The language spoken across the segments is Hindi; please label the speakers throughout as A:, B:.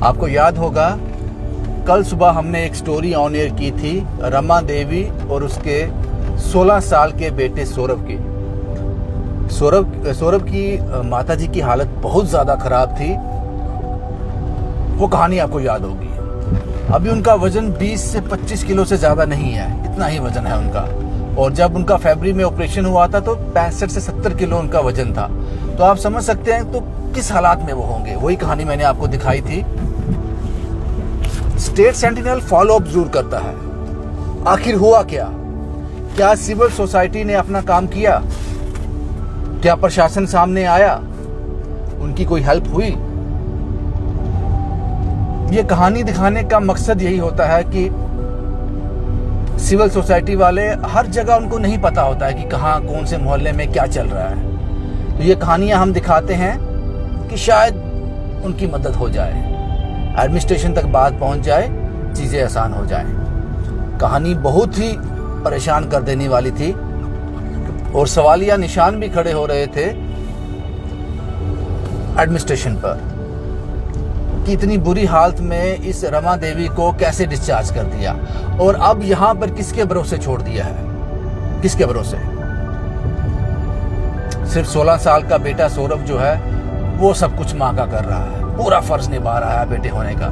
A: आपको याद होगा कल सुबह हमने एक स्टोरी ऑन एयर की थी रमा देवी और उसके 16 साल के बेटे सौरभ की। सौरभ की माताजी की हालत बहुत ज़्यादा ख़राब थी। वो कहानी आपको याद होगी। अभी उनका वज़न 20 से 25 किलो से ज़्यादा नहीं है, इतना ही वज़न है उनका। और जब उनका फरवरी में ऑपरेशन हुआ था तो 65 से 70 किलो उनका वज़न था। तो आप समझ सकते हैं तो किस हालात में वो होंगे। वही कहानी मैंने आपको दिखाई थी। स्टेट सेंटिनल फॉलो अप जरूर करता है। आखिर हुआ क्या? क्या सिविल सोसाइटी ने अपना काम किया? क्या प्रशासन सामने आया? उनकी कोई हेल्प हुई? ये कहानी दिखाने का मकसद यही होता है कि सिविल सोसाइटी वाले हर जगह उनको नहीं पता होता है कि कहाँ कौन से मोहल्ले में क्या चल रहा है। तो ये कहानियां हम दिखाते हैं कि शायद उनकी मदद हो जाए, एडमिनिस्ट्रेशन तक बात पहुंच जाए, चीज़ें आसान हो जाएं। कहानी बहुत ही परेशान कर देने वाली थी और सवालिया निशान भी खड़े हो रहे थे एडमिनिस्ट्रेशन पर कि इतनी बुरी हालत में इस रमा देवी को कैसे डिस्चार्ज कर दिया और अब यहाँ पर किसके भरोसे छोड़ दिया है? किसके भरोसे? सिर्फ 16 साल का बेटा सौरभ जो है वो सब कुछ माँ का कर रहा है, पूरा फर्ज निभा रहा है बेटे होने का,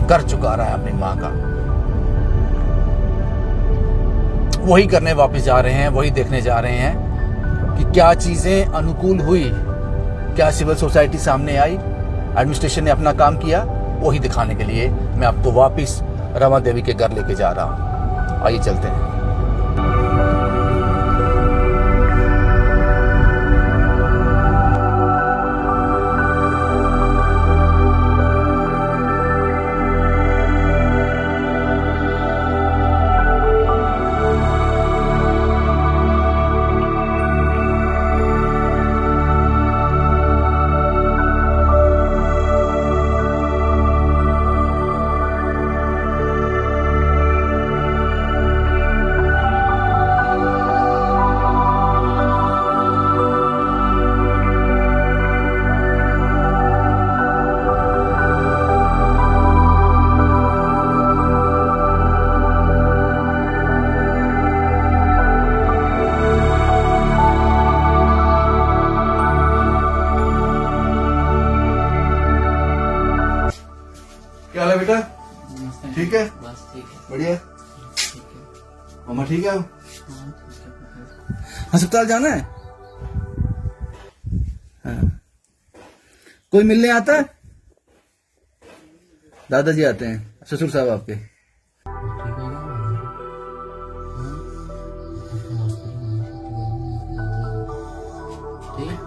A: कर चुका रहा है अपनी माँ का। वही करने वापस जा रहे हैं, वही देखने जा रहे हैं कि क्या चीजें अनुकूल हुई, क्या सिविल सोसाइटी सामने आई, एडमिनिस्ट्रेशन ने अपना काम किया। वही दिखाने के लिए मैं आपको वापस रमा देवी के घर लेके जा रहा हूँ। आइए चलते हैं। क्या हाल है बेटा? ठीक है?
B: बस ठीक है।
A: बढ़िया।
B: ठीक है।
A: मामा ठीक है?
B: हाँ, ठीक है।
A: अस्पताल जाना है? हाँ। कोई मिलने आता है? दादाजी आते हैं, ससुर साहब आपके।
B: ठीक हो गया? ठीक है।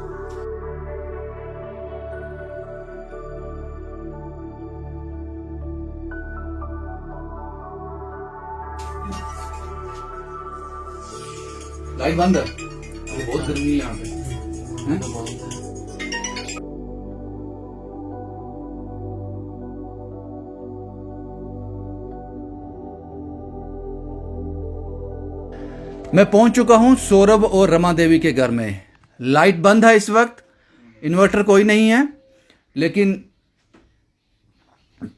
A: लाइट बंद है। अरे बहुत गर्मी है यहाँ पे। हैं? मैं पहुंच चुका हूं सौरभ और रमा देवी के घर में। लाइट बंद है इस वक्त, इन्वर्टर कोई नहीं है, लेकिन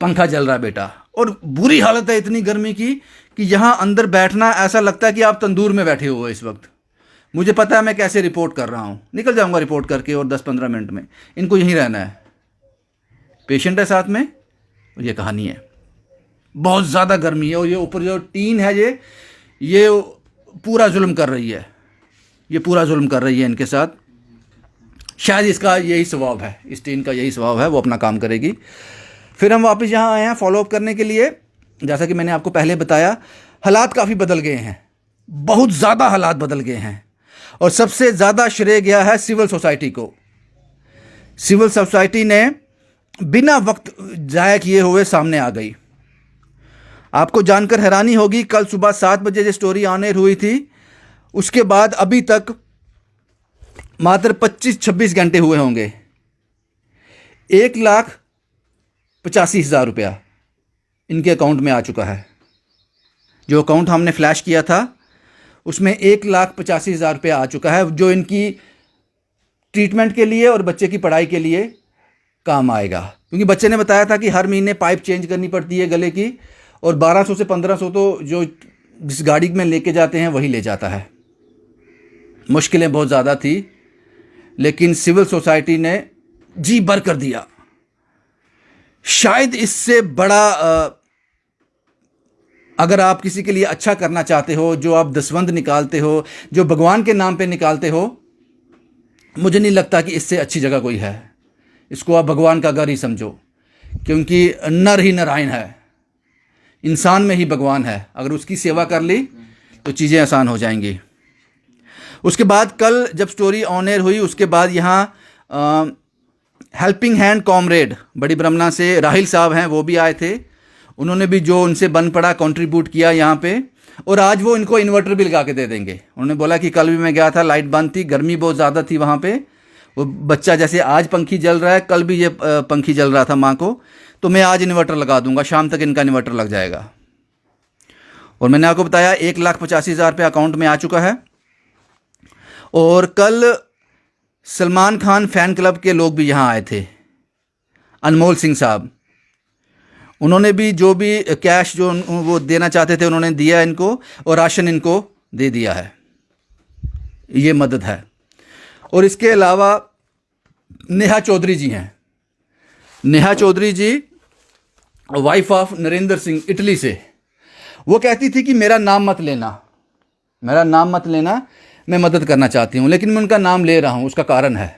A: पंखा चल रहा है बेटा। और बुरी हालत है इतनी गर्मी की कि यहाँ अंदर बैठना ऐसा लगता है कि आप तंदूर में बैठे हुए इस वक्त। मुझे पता है मैं कैसे रिपोर्ट कर रहा हूँ, निकल जाऊँगा रिपोर्ट करके और 10-15 मिनट में। इनको यहीं रहना है, पेशेंट है साथ में और ये कहानी है। बहुत ज़्यादा गर्मी है और ये ऊपर जो टीन है ये पूरा जुल्म कर रही है, ये पूरा जुल्म कर रही है इनके साथ। शायद इसका यही स्वभाव है, इस टीन का यही स्वभाव है, वो अपना काम करेगी। फिर हम वापस यहाँ आए हैं फॉलोअप करने के लिए। जैसा कि मैंने आपको पहले बताया, हालात काफ़ी बदल गए हैं, बहुत ज़्यादा हालात बदल गए हैं और सबसे ज़्यादा श्रेय गया है सिविल सोसाइटी को। सिविल सोसाइटी ने बिना वक्त ज़ाया किए हुए सामने आ गई। आपको जानकर हैरानी होगी, कल सुबह 7 बजे जो स्टोरी ऑन एयर हुई थी उसके बाद अभी तक मात्र 25-26 घंटे हुए होंगे। 1,85,000 रुपया इनके अकाउंट में आ चुका है। जो अकाउंट हमने फ्लैश किया था उसमें 1,85,000 रुपया आ चुका है, जो इनकी ट्रीटमेंट के लिए और बच्चे की पढ़ाई के लिए काम आएगा, क्योंकि बच्चे ने बताया था कि हर महीने पाइप चेंज करनी पड़ती है गले की, और 1200 से 1500 तो जो जिस गाड़ी में लेके जाते हैं वही ले जाता है। मुश्किलें बहुत ज़्यादा थी, लेकिन सिविल सोसाइटी ने जी भर कर दिया। शायद इससे बड़ा अगर आप किसी के लिए अच्छा करना चाहते हो, जो आप दसवंध निकालते हो, जो भगवान के नाम पे निकालते हो, मुझे नहीं लगता कि इससे अच्छी जगह कोई है। इसको आप भगवान का घर ही समझो, क्योंकि नर ही नारायण है, इंसान में ही भगवान है। अगर उसकी सेवा कर ली तो चीज़ें आसान हो जाएंगी। उसके बाद कल जब स्टोरी ऑन एयर हुई, उसके बाद यहाँ हेल्पिंग हैंड कॉमरेड बड़ी ब्रह्मणा से राहिल साहब हैं, वो भी आए थे। उन्होंने भी जो उनसे बन पड़ा कंट्रीब्यूट किया यहाँ पे, और आज वो इनको इन्वर्टर भी लगा के दे देंगे। उन्होंने बोला कि कल भी मैं गया था, लाइट बंद थी, गर्मी बहुत ज़्यादा थी वहाँ पे। वो बच्चा जैसे आज पंखी जल रहा है, कल भी ये पंखी जल रहा था माँ को, तो मैं आज इन्वर्टर लगा दूंगा, शाम तक इनका इन्वर्टर लग जाएगा। और मैंने आपको बताया 1,85,000 रुपये अकाउंट में आ चुका है। और कल सलमान खान फैन क्लब के लोग भी यहाँ आए थे, अनमोल सिंह साहब। उन्होंने भी जो भी कैश जो वो देना चाहते थे उन्होंने दिया इनको, और राशन इनको दे दिया है। ये मदद है। और इसके अलावा नेहा चौधरी जी हैं। Neha Chaudhary ji wife of Narendra Singh, Italy से। वो कहती थी कि मेरा नाम मत लेना, मेरा नाम मत लेना, मैं मदद करना चाहती हूँ, लेकिन मैं उनका नाम ले रहा हूँ। उसका कारण है,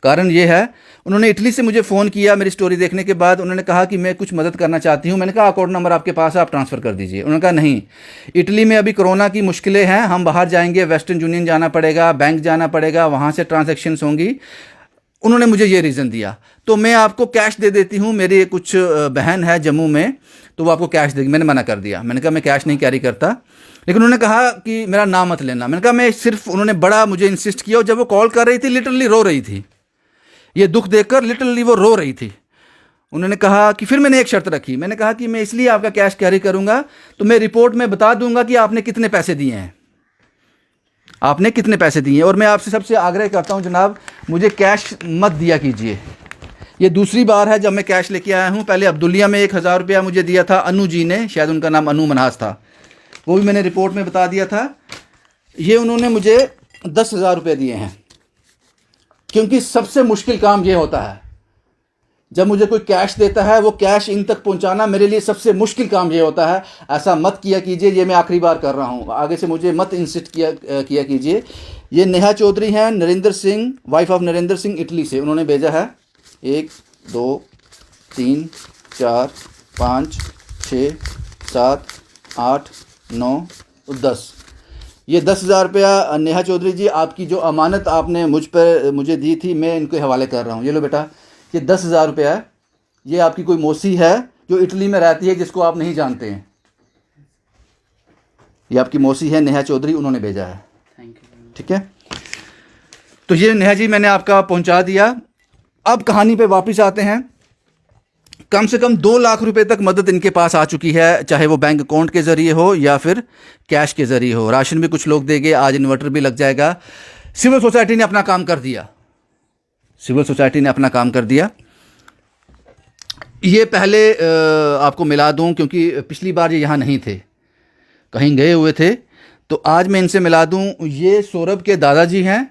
A: कारण ये है, उन्होंने इटली से मुझे फ़ोन किया मेरी स्टोरी देखने के बाद। उन्होंने कहा कि मैं कुछ मदद करना चाहती हूँ। मैंने कहा अकाउंट नंबर आपके पास है, आप ट्रांसफ़र कर दीजिए। उन्होंने कहा नहीं, इटली में अभी कोरोना की मुश्किलें हैं, हम बाहर जाएंगे, वेस्टर्न यूनियन जाना पड़ेगा, बैंक जाना पड़ेगा, वहाँ से ट्रांजैक्शंस होंगी। उन्होंने मुझे ये रीज़न दिया, तो मैं आपको कैश दे देती हूँ, मेरी कुछ बहन है जम्मू में, तो वो आपको कैश देगी। मैंने मना कर दिया, मैंने कहा मैं कैश नहीं कैरी करता। लेकिन उन्होंने कहा कि मेरा नाम मत लेना। मैंने कहा मैं सिर्फ, उन्होंने बड़ा मुझे इंसिस्ट किया, और जब वो कॉल कर रही थी लिटरली रो रही थी, ये दुख देखकर लिटरली वो रो रही थी। उन्होंने कहा कि फिर मैंने एक शर्त रखी, मैंने कहा कि मैं इसलिए आपका कैश कैरी करूंगा तो मैं रिपोर्ट में बता दूंगा कि आपने कितने पैसे दिए हैं, आपने कितने पैसे दिए हैं। और मैं आपसे सबसे आग्रह करता हूं जनाब, मुझे कैश मत दिया कीजिए। ये दूसरी बार है जब मैं कैश लेके आया हूं। पहले अब्दुल्लिया में 1,000 रुपया मुझे दिया था अनु जी ने, शायद उनका नाम अनु मनहास था, वो भी मैंने रिपोर्ट में बता दिया था। ये उन्होंने मुझे 10,000 रुपये दिए हैं, क्योंकि सबसे मुश्किल काम ये होता है, जब मुझे कोई कैश देता है वो कैश इन तक पहुंचाना मेरे लिए सबसे मुश्किल काम ये होता है। ऐसा मत किया कीजिए, ये मैं आखिरी बार कर रहा हूँ, आगे से मुझे मत इंसिस्ट किया कीजिए। ये नेहा चौधरी हैं, Narendra Singh, wife of Narendra Singh, Italy से। उन्होंने भेजा है 1 2 3 4 5 6 7 8 9 10। ये 10,000 रुपया नेहा चौधरी जी, आपकी जो अमानत आपने मुझे दी थी, मैं इनके हवाले कर रहा हूँ। ये लो बेटा, ये 10,000 रुपया है। ये आपकी कोई मौसी है जो इटली में रहती है, जिसको आप नहीं जानते हैं। ये आपकी मौसी है नेहा चौधरी, उन्होंने भेजा है।
B: Thank you.
A: ठीक है, तो ये नेहा जी मैंने आपका पहुंचा दिया। अब कहानी पे वापस आते हैं। कम से कम 2 लाख रुपए तक मदद इनके पास आ चुकी है, चाहे वो बैंक अकाउंट के ज़रिए हो या फिर कैश के ज़रिए हो। राशन भी कुछ लोग देंगे, आज इन्वर्टर भी लग जाएगा। सिविल सोसाइटी ने अपना काम कर दिया, सिविल सोसाइटी ने अपना काम कर दिया। ये पहले आपको मिला दूं, क्योंकि पिछली बार ये यहाँ नहीं थे, कहीं गए हुए थे, तो आज मैं इनसे मिला दूं। ये सौरभ के दादाजी हैं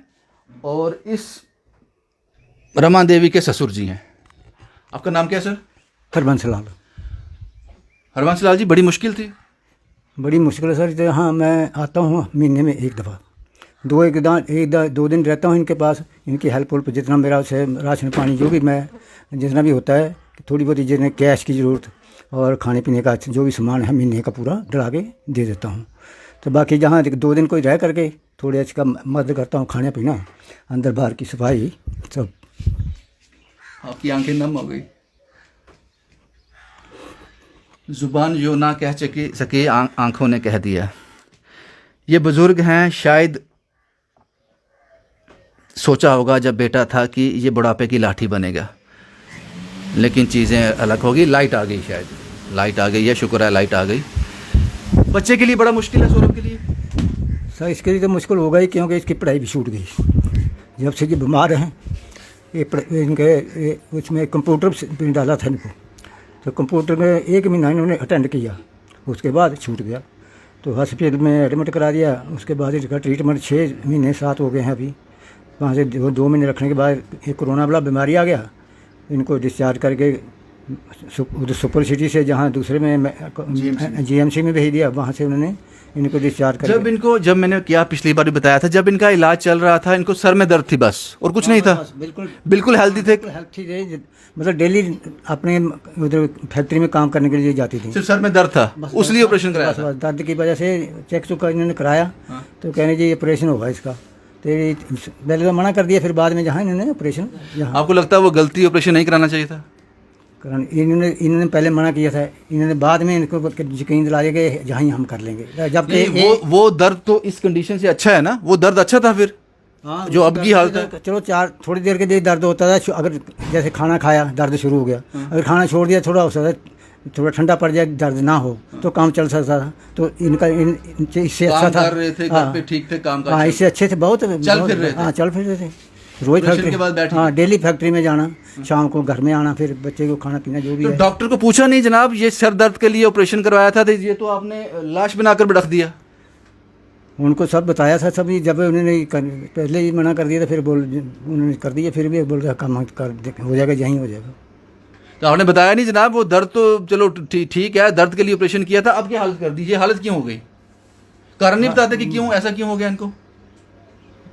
A: और इस रमा देवी के ससुर जी हैं। आपका नाम क्या है सर?
C: हरबंस लाल।
A: हरबंस लाल जी, बड़ी मुश्किल थी?
C: बड़ी मुश्किल है सर। हाँ, मैं आता हूँ महीने में एक दफ़ा, 2 दिन रहता हूँ इनके पास। इनकी हेल्प वेल्प जितना मेरा से राशन पानी जो भी मैं जितना भी होता है, थोड़ी बहुत जितने कैश की ज़रूरत और खाने पीने का जो भी सामान है महीने का पूरा डला के दे देता हूँ। तो बाकी जहाँ 2 दिन कोई रह करके थोड़े इसका मदद करता हूँ, खाना पीना, अंदर बाहर की सफाई सब।
A: आपकी आंखें नम हो गई, जुबान जो ना कह सके आंखों ने कह दिया। ये बुज़ुर्ग हैं, शायद सोचा होगा जब बेटा था कि ये बुढ़ापे की लाठी बनेगा, लेकिन चीज़ें अलग होगी। लाइट आ गई, शायद लाइट आ गई है, शुक्र है लाइट आ गई। बच्चे के लिए बड़ा मुश्किल है, सौरभ के लिए?
C: सर इसके लिए तो मुश्किल होगा ही, क्योंकि इसकी पढ़ाई भी छूट गई जब से कि बीमार हैं। उसमें कंप्यूटर भी डाला था इनको, तो कंप्यूटर में 1 महीना इन्होंने अटेंड किया, उसके बाद छूट गया। तो हॉस्पिटल में एडमिट करा दिया, उसके बाद इनका ट्रीटमेंट 6 महीने 7 हो गए हैं अभी। वहाँ से 2 महीने रखने के बाद एक कोरोना वाला बीमारी आ गया, इनको डिस्चार्ज करके उधर सुपर सिटी से जहाँ दूसरे में जीएमसी में भेज दिया, वहाँ से उन्होंने इनको डिस्चार्ज कर
A: जब मैंने क्या पिछली बार भी बताया था, जब इनका इलाज चल रहा था इनको सर में दर्द थी बस और कुछ नहीं था, बिल्कुल हेल्दी थे,
C: हेल्थी थे, मतलब डेली अपने उधर फैक्ट्री में काम करने के लिए जाती थी।
A: सिर्फ सर में दर्द था, उसलिए ऑपरेशन कराया था।
C: दर्द की वजह से चेक चुक इन्होंने कराया, तो कहने जी ऑपरेशन होगा इसका, तो पहले तो मना कर दिया, फिर बाद में जहाँ इन्होंने ऑपरेशन, जहाँ
A: आपको लगता है वो गलती, ऑपरेशन नहीं कराना चाहिए था?
C: कारण इन्होंने पहले मना किया था, इन्होंने बाद में इनको यकीन दिलाया कि जहाँ ही हम कर लेंगे। जबकि
A: वो दर्द तो इस कंडीशन से अच्छा है ना, वो दर्द अच्छा था फिर।
C: हाँ,
A: जो अब की हालत है,
C: चलो थोड़ी देर के लिए दर्द होता था, अगर जैसे खाना खाया दर्द शुरू हो गया, अगर खाना छोड़ दिया थोड़ा हो सकता है थोड़ा ठंडा पड़ जाए, दर्द ना हो तो काम चल सकता था। तो इनका इससे अच्छा था,
A: कर रहे थे, घर पे ठीक थे, काम
C: हाँ इससे अच्छे थे, बहुत
A: चल फिर रहे थे।
C: हाँ चल फिर रहे थे, रोज फैक्ट्री, हाँ डेली फैक्ट्री में जाना, शाम को घर में आना, फिर बच्चे को खाना पीना जो भी है।
A: डॉक्टर को पूछा नहीं जनाब, ये सर दर्द के लिए ऑपरेशन करवाया था, ये तो आपने लाश बनाकर रख दिया?
C: उनको सब बताया था, सभी जब उन्होंने पहले ही मना कर दिया था, फिर उन्होंने कर दिया, फिर भी बोल रहा काम कर हो जाएगा, यहीं हो जाएगा।
A: तो आपने बताया नहीं जनाब, वो दर्द तो चलो ठीक है, दर्द के लिए ऑपरेशन किया था, अब क्या हालत कर दी, ये हालत क्यों हो गई? कारण नहीं बताते कि क्यों ऐसा क्यों हो गया इनको?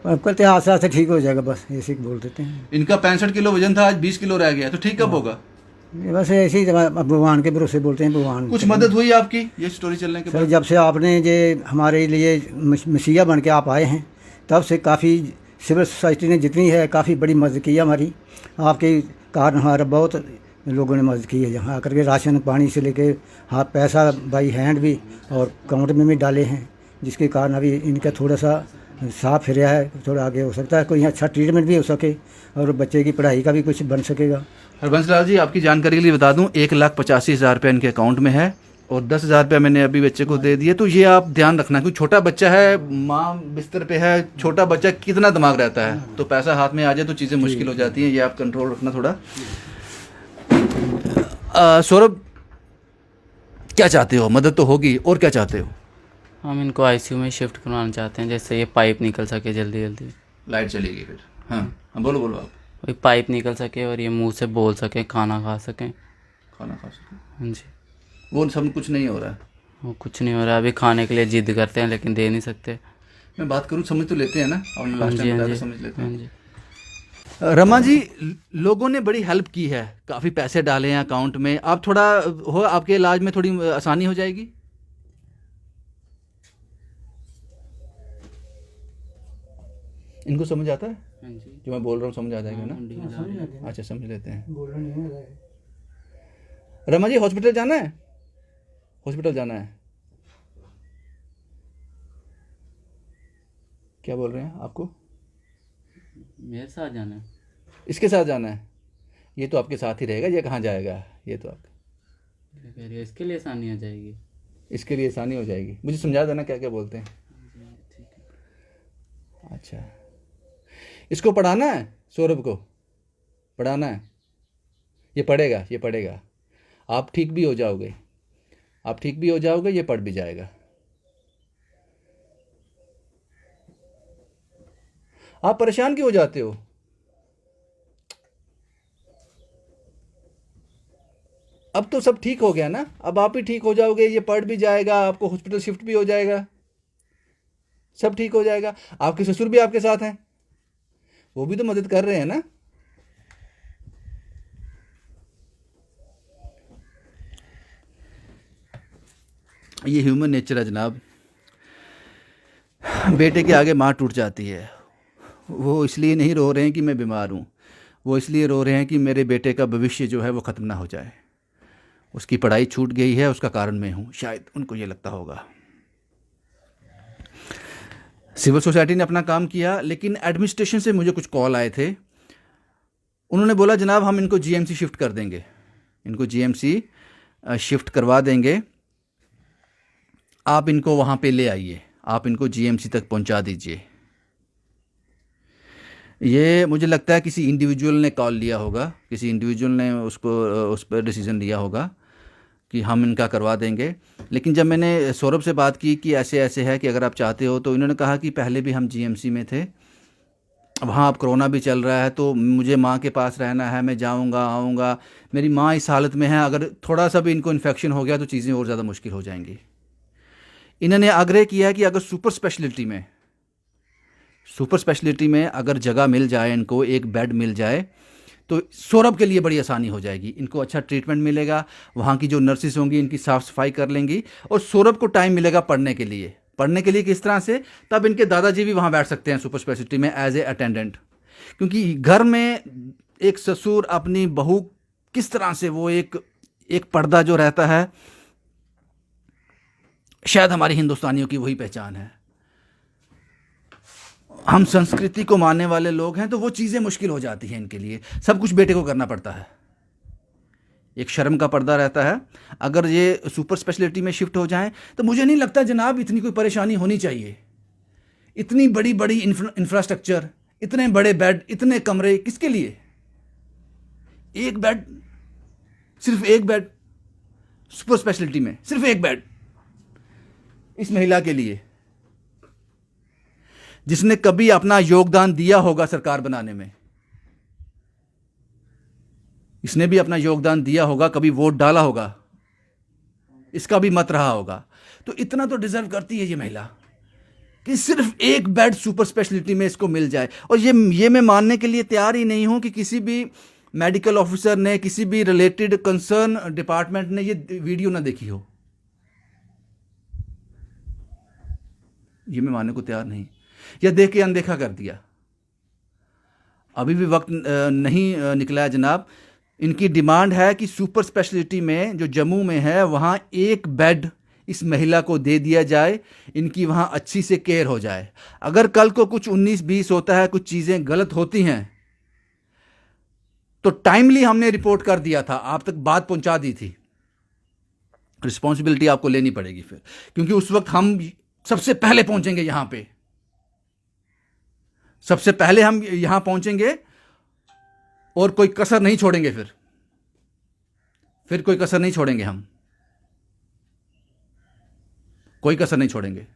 C: अब कहते हैं आस्ते आस्ते ठीक हो जाएगा, बस ऐसे बोल देते हैं।
A: इनका 65 किलो वजन था, आज 20 किलो रह गया, तो ठीक कब होगा?
C: बस ऐसे ही भगवान के भरोसे बोलते हैं, भगवान।
A: कुछ मदद हुई आपकी ये स्टोरी चलने के बाद?
C: जब से आपने ये हमारे लिए मसीहा बन के आप आए हैं, तब से काफ़ी सिविल सोसाइटी ने जितनी है काफ़ी बड़ी मदद की है हमारी, आपके कारण हमारा बहुत लोगों ने मदद की है। यहाँ आकर के राशन पानी से लेके हाँ पैसा बाई हैंड भी और अकाउंट में भी डाले हैं, जिसके कारण अभी इनका थोड़ा सा साफ फिर है, थोड़ा आगे हो सकता है, कोई अच्छा ट्रीटमेंट भी हो सके और बच्चे की पढ़ाई का भी कुछ बन सकेगा।
A: हरबंस लाल जी, आपकी जानकारी के लिए बता दूं, 1,85,000 रुपये इनके अकाउंट में है और 10,000 रुपये मैंने अभी बच्चे को दे दिए। तो ये आप ध्यान रखना, क्योंकि छोटा बच्चा है, माँ बिस्तर पे है, छोटा बच्चा कितना दिमाग रहता है, तो पैसा हाथ में आ जाए तो चीज़ें मुश्किल हो जाती हैं, ये आप कंट्रोल रखना थोड़ा। सौरभ, क्या चाहते हो? मदद तो होगी, और क्या चाहते हो?
B: हम इनको आईसीयू में शिफ्ट करवाना चाहते हैं, जैसे ये पाइप निकल सके जल्दी जल्दी।
A: लाइट चलेगी फिर? हाँ हाँ, बोलो बोलो आप।
B: वही पाइप निकल सके और ये मुंह से बोल सके, खाना खा सकें।
A: खाना खा सके?
B: हाँ जी।
A: वो सब कुछ नहीं हो रहा है?
B: वो कुछ नहीं हो रहा, अभी खाने के लिए जिद करते हैं लेकिन दे नहीं सकते।
A: मैं बात करूँ, समझ तो लेते हैं ना, आपने लास्ट टाइम बताया था, समझ लेते
B: हाँ
A: हैं।
B: जी।
A: रमा जी, लोगों ने बड़ी हेल्प की है, काफ़ी पैसे डाले हैं अकाउंट में, आप थोड़ा हो, आपके इलाज में थोड़ी आसानी हो जाएगी? इनको समझ आता है
B: हाँ जी।
A: जो मैं बोल रहा हूँ? समझ आ जाएगा ना? अच्छा, समझ लेते हैं। रमा जी, हॉस्पिटल जाना है? हॉस्पिटल जाना है? क्या बोल रहे हैं आपको?
B: मेरे साथ जाना है?
A: इसके साथ जाना है? ये तो आपके साथ ही रहेगा, ये कहाँ जाएगा? ये तो आप
B: क्या कह रही है, इसके लिए आसानी हो जाएगी?
A: इसके लिए आसानी हो जाएगी, मुझे समझा देना क्या क्या बोलते हैं।
B: ठीक है।
A: अच्छा, इसको पढ़ाना है, सौरभ को पढ़ाना है, ये पढ़ेगा, ये पढ़ेगा, आप ठीक भी हो जाओगे, आप ठीक भी हो जाओगे, ये पढ़ भी जाएगा। आप परेशान क्यों हो जाते हो? अब तो सब ठीक हो गया ना, अब आप भी ठीक हो जाओगे, ये पढ़ भी जाएगा, आपको हॉस्पिटल शिफ्ट भी हो जाएगा, सब ठीक हो जाएगा। आपके ससुर भी आपके साथ हैं, वो भी तो मदद कर रहे हैं ना। ये ह्यूमन नेचर है जनाब, बेटे के आगे माँ टूट जाती है। वो इसलिए नहीं रो रहे हैं कि मैं बीमार हूँ, वो इसलिए रो रहे हैं कि मेरे बेटे का भविष्य जो है वो ख़त्म ना हो जाए। उसकी पढ़ाई छूट गई है, उसका कारण मैं हूँ, शायद उनको ये लगता होगा। सिविल सोसाइटी ने अपना काम किया, लेकिन एडमिनिस्ट्रेशन से मुझे कुछ कॉल आए थे। उन्होंने बोला जनाब हम इनको जीएमसी शिफ्ट कर देंगे, इनको जीएमसी शिफ्ट करवा देंगे, आप इनको वहाँ पे ले आइए, आप इनको जीएमसी तक पहुँचा दीजिए। ये मुझे लगता है किसी इंडिविजुअल ने कॉल लिया होगा, किसी इंडिविजुअल ने उसको उस पर डिसीजन लिया होगा कि हम इनका करवा देंगे। लेकिन जब मैंने सौरभ से बात की कि ऐसे ऐसे है कि अगर आप चाहते हो, तो इन्होंने कहा कि पहले भी हम जीएमसी में थे, वहाँ अब कोरोना भी चल रहा है, तो मुझे माँ के पास रहना है, मैं जाऊँगा आऊँगा, मेरी माँ इस हालत में है, अगर थोड़ा सा भी इनको इन्फेक्शन हो गया तो चीज़ें और ज़्यादा मुश्किल हो जाएंगी। इन्होंने आग्रह किया है कि अगर सुपर स्पेशलिटी में अगर जगह मिल जाए, इनको एक बेड मिल जाए, तो सौरभ के लिए बड़ी आसानी हो जाएगी, इनको अच्छा ट्रीटमेंट मिलेगा, वहाँ की जो नर्सिस होंगी इनकी साफ़ सफाई कर लेंगी, और सौरभ को टाइम मिलेगा पढ़ने के लिए। पढ़ने के लिए किस तरह से? तब इनके दादाजी भी वहाँ बैठ सकते हैं सुपर स्पेशलिटी में एज ए अटेंडेंट, क्योंकि घर में एक ससुर अपनी बहू किस तरह से वो एक पर्दा जो रहता है, शायद हमारी हिंदुस्तानियों की वही पहचान है। हम संस्कृति को मानने वाले लोग हैं, तो वो चीज़ें मुश्किल हो जाती हैं इनके लिए, सब कुछ बेटे को करना पड़ता है, एक शर्म का पर्दा रहता है। अगर ये सुपर स्पेशलिटी में शिफ्ट हो जाएं तो मुझे नहीं लगता जनाब इतनी कोई परेशानी होनी चाहिए। इतनी बड़ी बड़ी इंफ्रास्ट्रक्चर, इतने बड़े बेड, इतने कमरे, किसके लिए? एक बेड, सिर्फ एक बेड सुपर स्पेशलिटी में, सिर्फ एक बेड इस महिला के लिए, जिसने कभी अपना योगदान दिया होगा सरकार बनाने में, इसने भी अपना योगदान दिया होगा, कभी वोट डाला होगा, इसका भी मत रहा होगा, तो इतना तो डिजर्व करती है ये महिला कि सिर्फ एक बेड सुपर स्पेशलिटी में इसको मिल जाए। और ये मैं मानने के लिए तैयार ही नहीं हूं कि किसी भी मेडिकल ऑफिसर ने, किसी भी रिलेटेड कंसर्न डिपार्टमेंट ने ये वीडियो ना देखी हो, ये मैं मानने को तैयार नहीं, या देख के अनदेखा कर दिया। अभी भी वक्त नहीं निकला है जनाब। इनकी डिमांड है कि सुपर स्पेशलिटी में जो जम्मू में है, वहाँ एक बेड इस महिला को दे दिया जाए, इनकी वहाँ अच्छी से केयर हो जाए। अगर कल को कुछ 19-20 होता है, कुछ चीज़ें गलत होती हैं, तो टाइमली हमने रिपोर्ट कर दिया था, आप तक बात पहुंचा दी थी, रिस्पॉन्सिबिलिटी आपको लेनी पड़ेगी फिर, क्योंकि उस वक्त हम सबसे पहले पहुंचेंगे यहाँ पे, सबसे पहले हम यहां पहुंचेंगे और कोई कसर नहीं छोड़ेंगे, फिर कोई कसर नहीं छोड़ेंगे, हम कोई कसर नहीं छोड़ेंगे।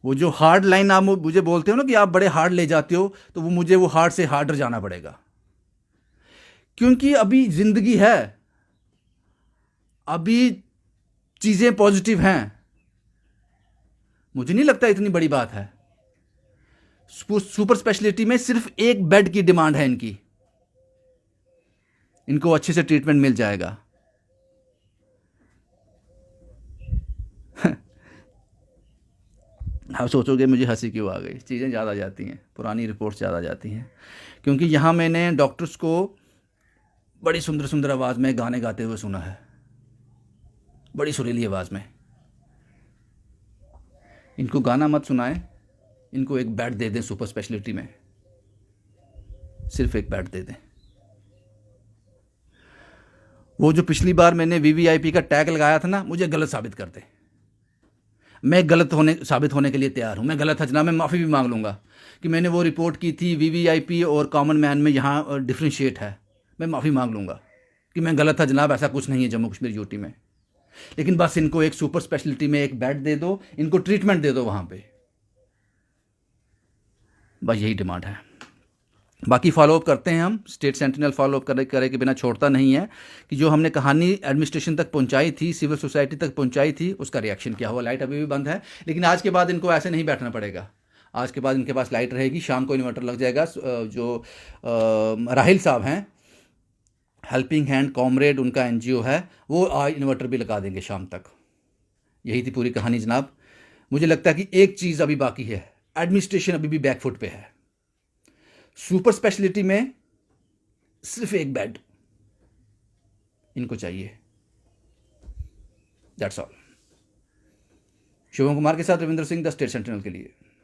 A: वो जो हार्ड लाइन आप मुझे बोलते हो ना कि आप बड़े हार्ड ले जाते हो, तो वो मुझे वो हार्ड से हार्डर जाना पड़ेगा, क्योंकि अभी जिंदगी है, अभी चीजें पॉजिटिव हैं। मुझे नहीं लगता इतनी बड़ी बात है। सुपर स्पेशलिटी में सिर्फ एक बेड की डिमांड है इनकी, इनको अच्छे से ट्रीटमेंट मिल जाएगा। आप सोचोगे मुझे हंसी क्यों आ गई? चीज़ें ज़्यादा जाती हैं, पुरानी रिपोर्ट्स ज़्यादा जाती हैं, क्योंकि यहाँ मैंने डॉक्टर्स को बड़ी सुंदर सुंदर आवाज़ में गाने गाते हुए सुना है, बड़ी सुरीली आवाज़ में। इनको गाना मत सुनाएं, इनको एक बेड दे दें सुपर स्पेशलिटी में, सिर्फ एक बेड दे दें। वो जो पिछली बार मैंने वीवीआईपी का टैग लगाया था ना, मुझे गलत साबित कर दे। मैं साबित होने के लिए तैयार हूं। मैं गलत था जनाब, मैं माफ़ी भी मांग लूंगा कि मैंने वो रिपोर्ट की थी वीवीआईपी और कॉमन मैन में यहाँ डिफ्रेंशिएट है। मैं माफ़ी मांग लूंगा कि मैं गलत था जनाब, ऐसा कुछ नहीं है जम्मू कश्मीर यूटी में। लेकिन बस इनको एक सुपर स्पेशलिटी में एक बेड दे दो, इनको ट्रीटमेंट दे दो वहाँ पे, बस यही डिमांड है। बाकी फॉलोअप करते हैं हम, स्टेट सेंटिनल फॉलोअप करे के बिना छोड़ता नहीं है कि जो हमने कहानी एडमिनिस्ट्रेशन तक पहुंचाई थी, सिविल सोसाइटी तक पहुंचाई थी, उसका रिएक्शन क्या हुआ। लाइट अभी भी बंद है, लेकिन आज के बाद इनको ऐसे नहीं बैठना पड़ेगा। आज के बाद इनके पास लाइट रहेगी, शाम को इन्वर्टर लग जाएगा। जो राहिल साहब हैं, हेल्पिंग हैंड कॉमरेड उनका एनजीओ है, वो इन्वर्टर भी लगा देंगे शाम तक। यही थी पूरी कहानी जनाब। मुझे लगता है कि एक चीज़ अभी बाकी है, एडमिनिस्ट्रेशन अभी भी बैकफुट पे है। सुपर स्पेशलिटी में सिर्फ एक बेड इनको चाहिए, दैट्स ऑल। शिवम कुमार के साथ Ravindra Singh, the state sentinel के लिए।